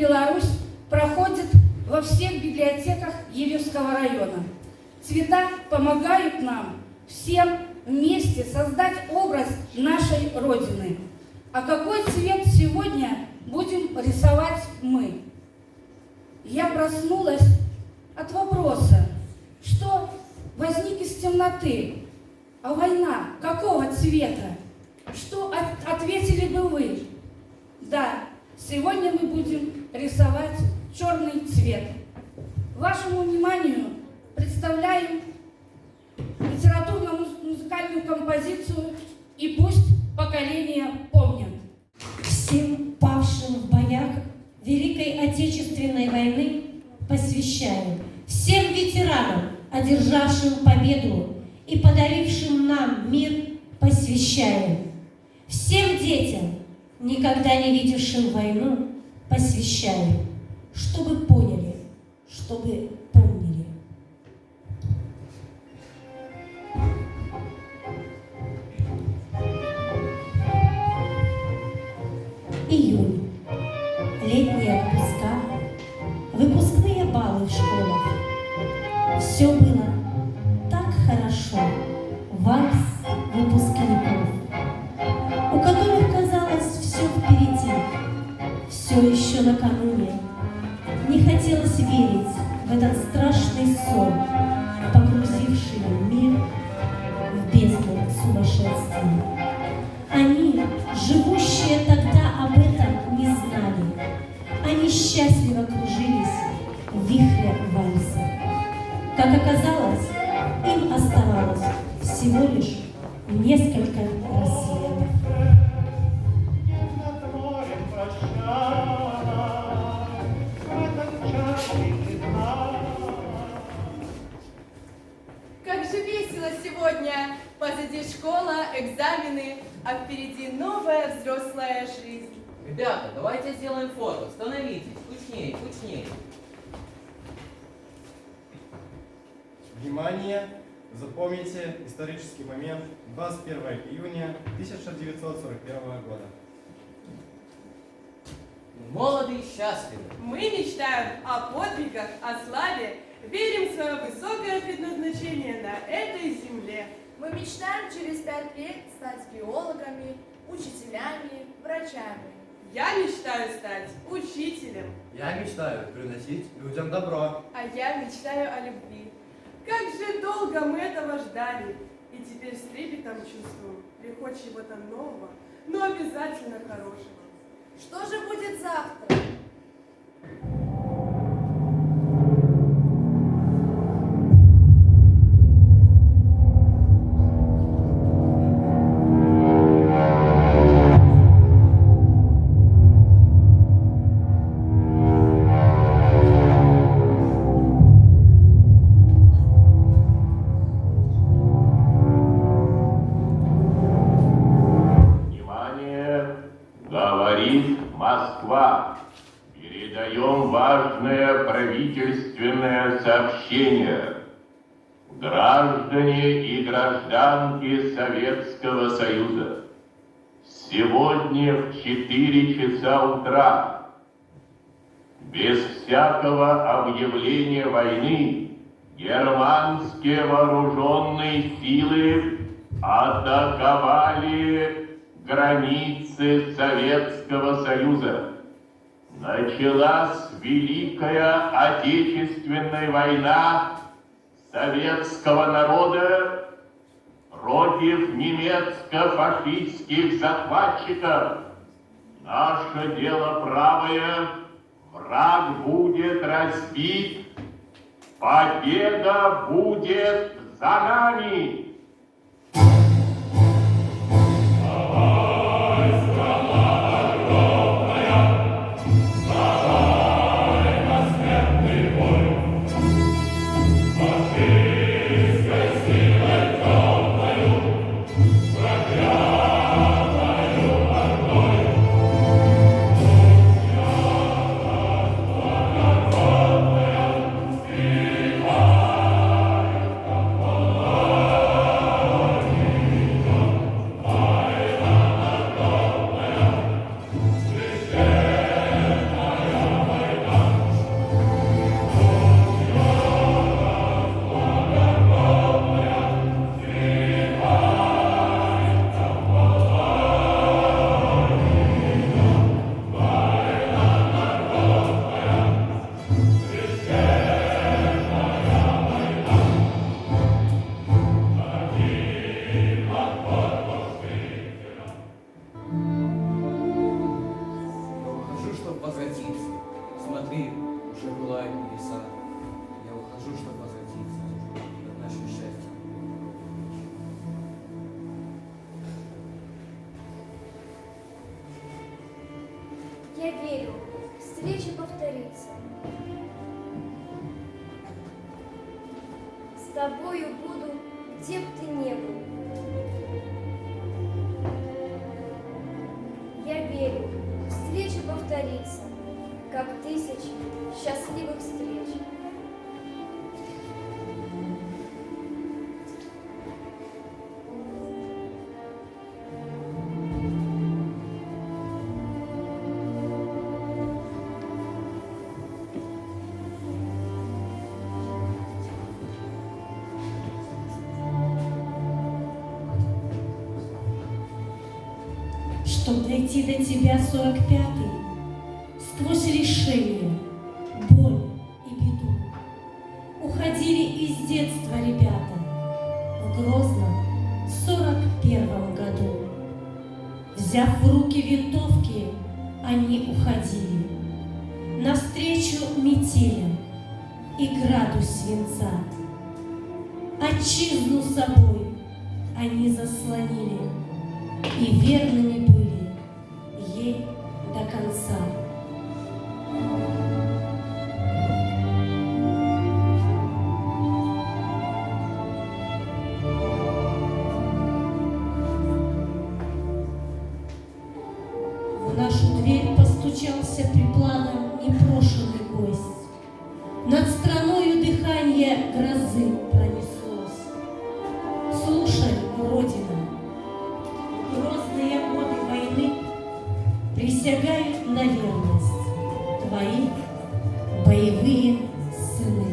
Беларусь» проходит во всех библиотеках Ивлевского района. Цвета помогают нам всем вместе создать образ нашей Родины. А какой цвет сегодня будем рисовать мы? Я проснулась от вопроса, что возник из темноты, а война какого цвета? Что ответили бы вы? Да, сегодня мы будем рисовать черный цвет. Вашему вниманию представляем литературно-музыкальную композицию «И пусть поколения помнят». Всем павшим в боях Великой Отечественной войны посвящаю. Всем ветеранам, одержавшим победу и подарившим нам мир, посвящаю. Всем детям, никогда не видевшим войну, посвящаю. Чтобы поняли, чтобы помнили. Июнь. Летние отпуска. Выпускные баллы в школах. Все было так хорошо. Вальс выпускников, у которых казалось все впереди, все еще накануне. Не хотелось верить в этот страшный сон, погрузивший мир в бездну сумасшествия. Они, живущие тогда, об этом не знали. Они счастливо кружились в вихре вальса. Как оказалось, им оставалось всего лишь несколько рассветов. Как же весело сегодня! Позади школа, экзамены, а впереди новая взрослая жизнь. Ребята, давайте сделаем фото. Становитесь. Кучнее, кучнее. Внимание! Запомните исторический момент 21 июня 1941 года. Молоды и счастливы. Мы мечтаем о подвигах, о славе, верим в свое высокое предназначение на этой земле. Мы мечтаем через 5 лет стать биологами, учителями, врачами. Я мечтаю стать учителем. Я мечтаю приносить людям добро. А я мечтаю о любви. Как же долго мы этого ждали. И теперь с трепетом чувствуем приход чего-то нового, но обязательно хорошего. Что же будет завтра? Москва. Передаем важное правительственное сообщение. Граждане и гражданки Советского Союза, сегодня в 4 часа утра, без всякого объявления войны, германские вооруженные силы атаковали границы Советского Союза. Началась Великая Отечественная война советского народа против немецко-фашистских захватчиков. Наше дело правое, враг будет разбит, победа будет за нами. С тобою буду, где б ты ни был. Я верю, встреча повторится, как тысячи счастливых встреч. Чтоб дойти до тебя 45-й, сквозь лишение, боль и беду, уходили из детства ребята в Грозном 41-м году. Взяв в руки винтовки, они уходили навстречу метелям и граду свинца. Отчизну собой они заслонили и верными были ей до конца. В нашу дверь постучался припланом непрошенный гость. Над страною дыхание грозы пронеслось. Слушай, Родина, грозные годы войны присягают на верность твои боевые сыны.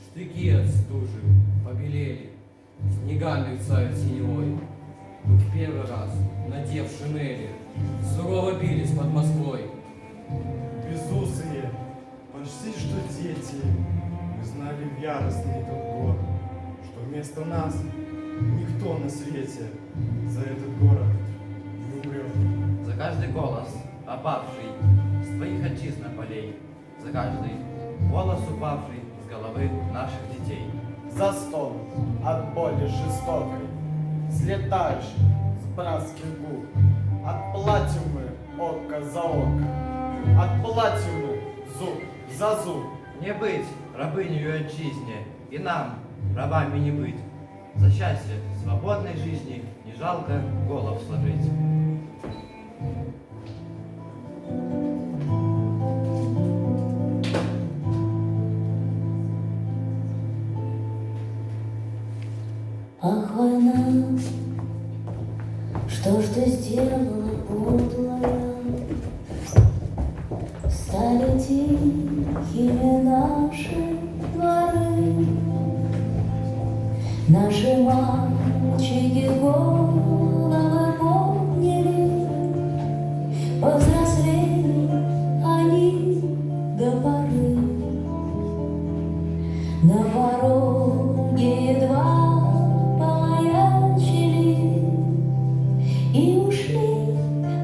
Штыки от стужи побелели, снега мерцают синевой. Мы в первый раз, надев шинели, сурово бились под Москвой. Безусые, почти что дети, мы знали в яростный тот год, что вместо нас никто на свете за этот город не умрет. За каждый голос, опавший с твоих отчизна полей, за каждый волос упавший с головы наших детей. За стон от боли жестокой, слетающий с братских губ, отплатим мы око за око, отплатим мы зуб за зуб. Не быть рабынею отчизне, и нам, рабами не быть. За счастье свободной жизни не жалко голов сложить. Ах, война, что ж ты сделала, подлая? Стали тихими наши дворы, наши мальчики головы подняли, повзрослели они до поры. На пороге едва помаячили и ушли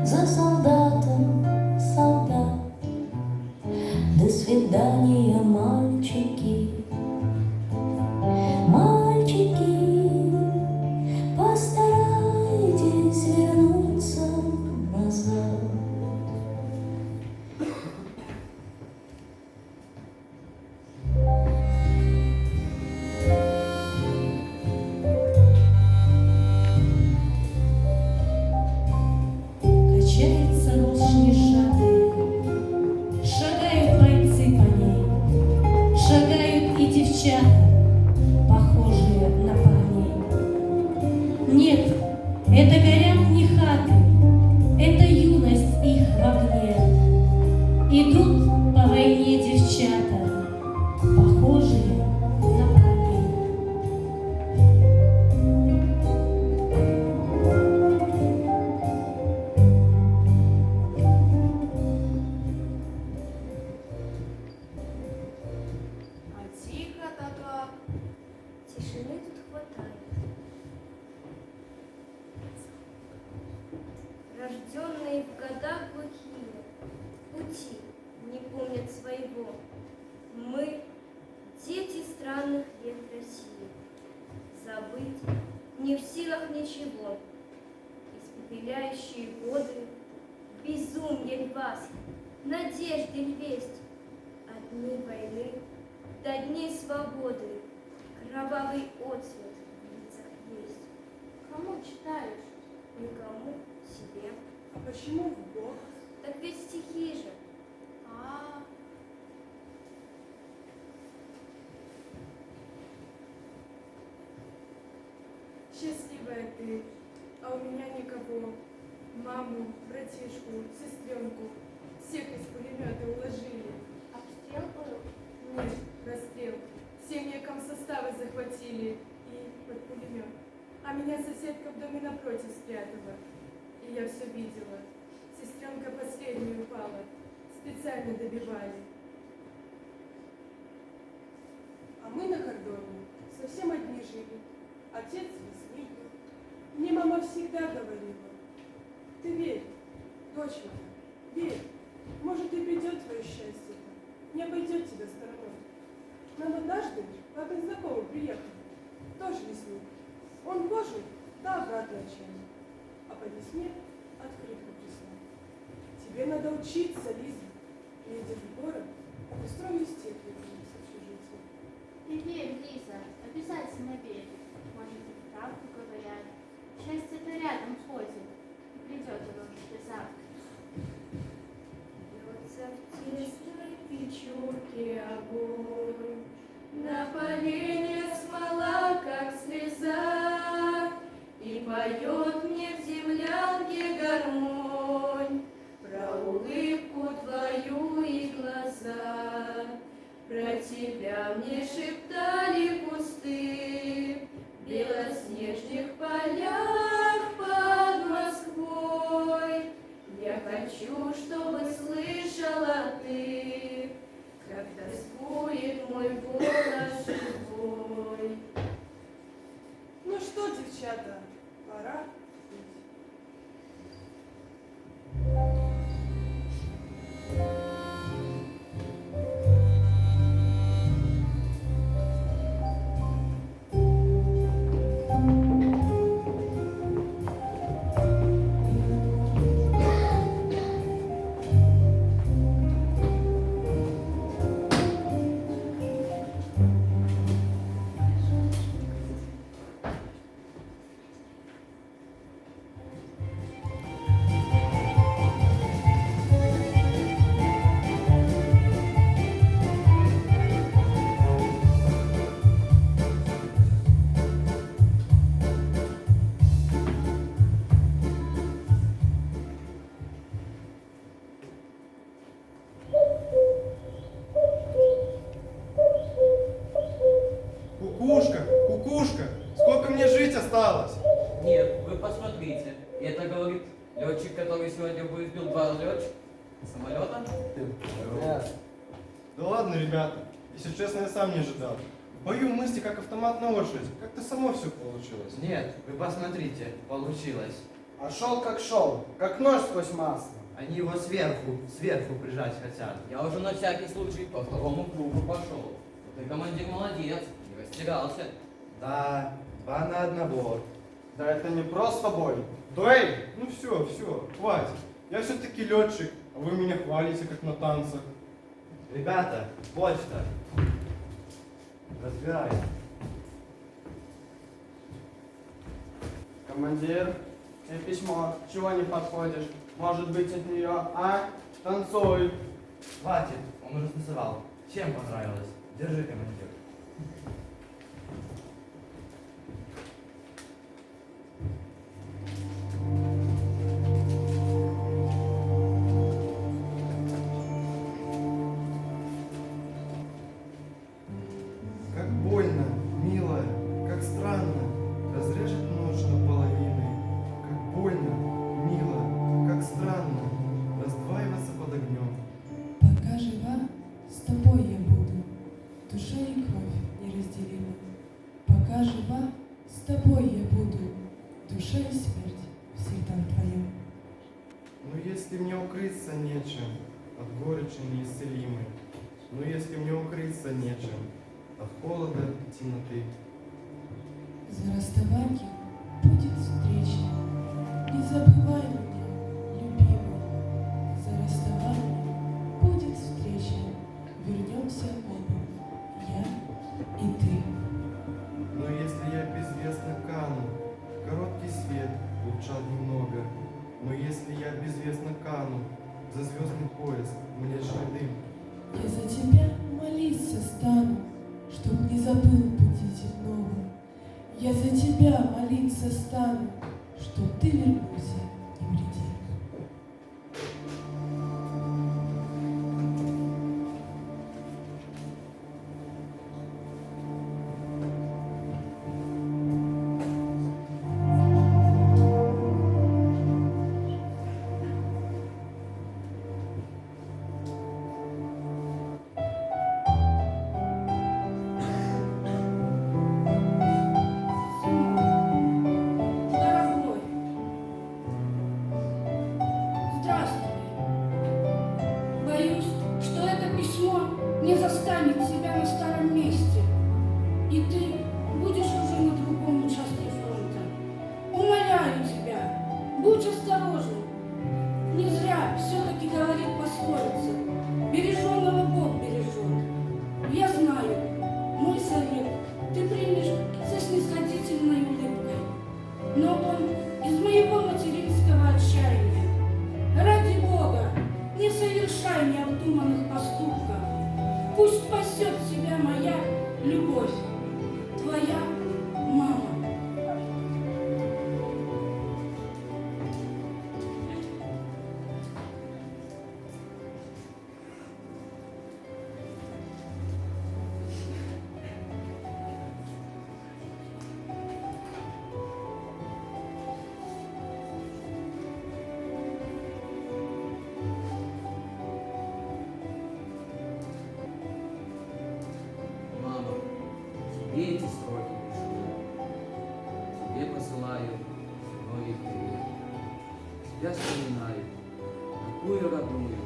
за солдатом солдат. До свидания, мальчики, мальчики, постарайтесь вернуться назад. Качается рушни шаты, шагают бойцы по ней, шагают и девчата, похожие на парней. Нет, это горят не хаты, это юность их в огне. Идут по войне девчата, похожие на парней. А тихо-то как. Тишины тут хватает. Рожденные в годах глухие, пути не помнят своего. Мы — дети странных лет России. Забыть не в силах ничего. Испепеляющие годы, безумье ль вас, надежды ль весть, одни войны до дней свободы кровавый отцвет в лицах есть. Кому читаешь? Никому себе. А почему в Бог? Так ведь стихи же. А, Счастливая ты, а у меня никого. Маму, братишку, сестренку всех из пулемета уложили. обстрел был? Нет, расстрел. Семьи комсоставы захватили и под пулемет. А меня соседка в доме напротив спрятала. И я все видела. Сестренка последнюю упала. Специально добивали. А мы на кордоне совсем одни жили. Отец лесник был. Мне мама всегда говорила: ты верь, дочь моя, верь. Может, и придет твое счастье-то, не обойдет тебя стороной. Нам однажды папин знакомый приехал, тоже лесник. Он Божий, да обратно отчаяние. А по весне открытку прислал. Тебе надо учиться, Лиза. Приедешь в город, устроим степи в общежитии. Ты верь, Лиза, обязательно верь. Может, и правду говорят. Счастье-то рядом ходит, и придет оно тебе завтра. Бьется в тесной печурке огонь, на полене смола, как слеза, и поет мне в землянке гармонь про улыбку твою и глаза. Про тебя мне шептали кусты в белоснежных полях под Москвой. Я хочу, чтобы слышала ты, как тоскует мой голос живой. Ну что, девчата, пора пить. Кукушка, кукушка, сколько мне жить осталось? Нет, вы посмотрите. И это говорит летчик, который сегодня будет сбил 2 летчика самолета. Да ладно, ребята, если честно, я сам не ожидал. Бою мысли, как автомат на лошадь. Как-то само все получилось. Нет, вы посмотрите, получилось. А шел, как нож сквозь масло. Они его сверху прижать хотят. Я уже на всякий случай по второму кругу пошел. Ты, командир, молодец, не растерялся. Да, 2 на 1. Да это не просто бой. Дуэль! Ну все, хватит. Я все-таки летчик, а вы меня хвалите, как на танцах. Ребята, почта. Разбирай. Командир, тебе письмо. Чего не подходишь? Может быть, от нее, а? Танцуй. Хватит, он уже станцевал. Чем понравилось? Держи, командир. Как больно, милая, как странно, разрежет ночь наполовину. Как больно, мило, как странно, раздваиваться под огнем. Пока жива, с тобой я буду, душа и кровь неразделимы. Пока жива, с тобой я буду, душа и смерть всегда твоя. Но если мне укрыться нечем от горечи неисцелимой, но если мне укрыться нечем от холода и темноты, За расставанием будет встреча, не забывай меня, любимый. За расставанием будет встреча, вернемся оба, я поезд, млечный дым. Я за тебя молиться стану, чтоб не забыл пути земного. Я за тебя молиться стану, чтоб ты вернулся невредим. Дорогой, здравствуй. Боюсь, что это письмо не застанет тебя на старом месте, и ты будешь уже на другом участке фронта. Умоляю тебя, будь осторожен. Не зря все-таки говорит пословица: береженного Бог бережет. Я знаю, мой совет ты примешь со снисходительной улыбкой, но он из моего материнского отчаяния. Ради Бога, не совершай необдуманных поступков. Пусть спасет тебя моя любовь, твоя мама. Мама, тебе эти строки пишу. Тебе посылаю седьмой привет. Тебя вспоминаю, такую родную,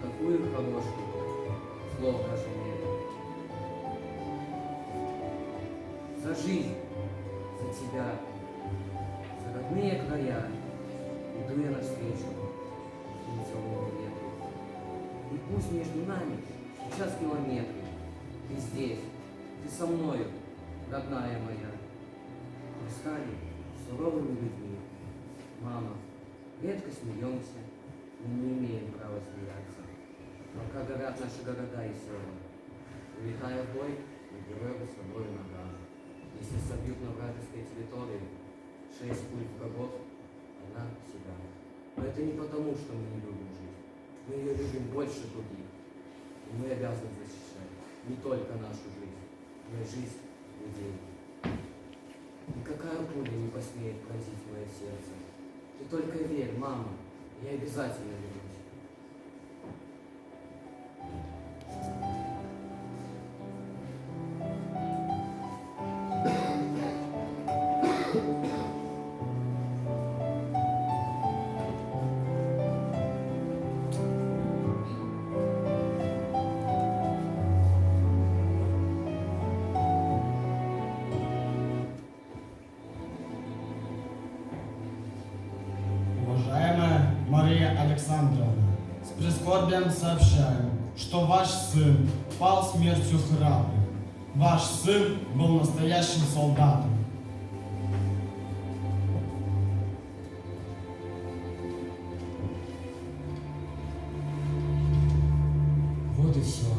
такую хорошую, слов даже нет. За жизнь, за тебя, за родные края иду я навстречу темному ветру. И пусть между нами сейчас километры, ты здесь, ты со мною, родная моя. Мы стали суровыми людьми. Мама, редко смеемся, мы не имеем права смеяться. Пока горят наши города и села, улетая в бой, мы героев с собой ногам. Если собьют на вражеской территории 6 пуль врагов, она себя. Но это не потому, что мы не любим жизнь. Мы ее любим больше других. И мы обязаны защищать не только нашу жизнь, но и жизнь людей. Никакая пуля не посмеет пронзить мое сердце. Ты только верь, мама, я обязательно вернусь. Уважаемая Мария Александровна, с прискорбием сообщаем, что ваш сын пал смертью храбрых. Ваш сын был настоящим солдатом. Вот и все.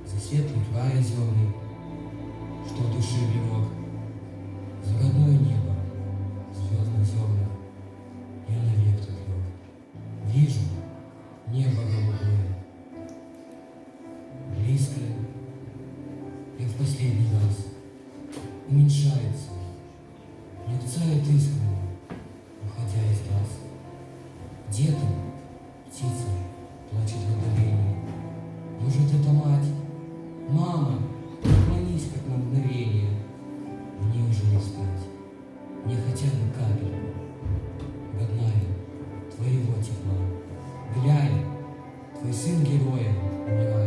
За светлый край озерный, что в душе берег, за родное небо, звездных зерна, я навек тут лег. Вижу небо голубое, близкое, и в последний раз уменьшается, мерцает искрами, уходя из глаз. Где-то птица плачет в отдалении. Может, это мать? Мама, наклонись как на мгновение. Мне уже не встать, мне хотя бы капельку, родная, твоего тепла. Глянь, твой сын героем умирает.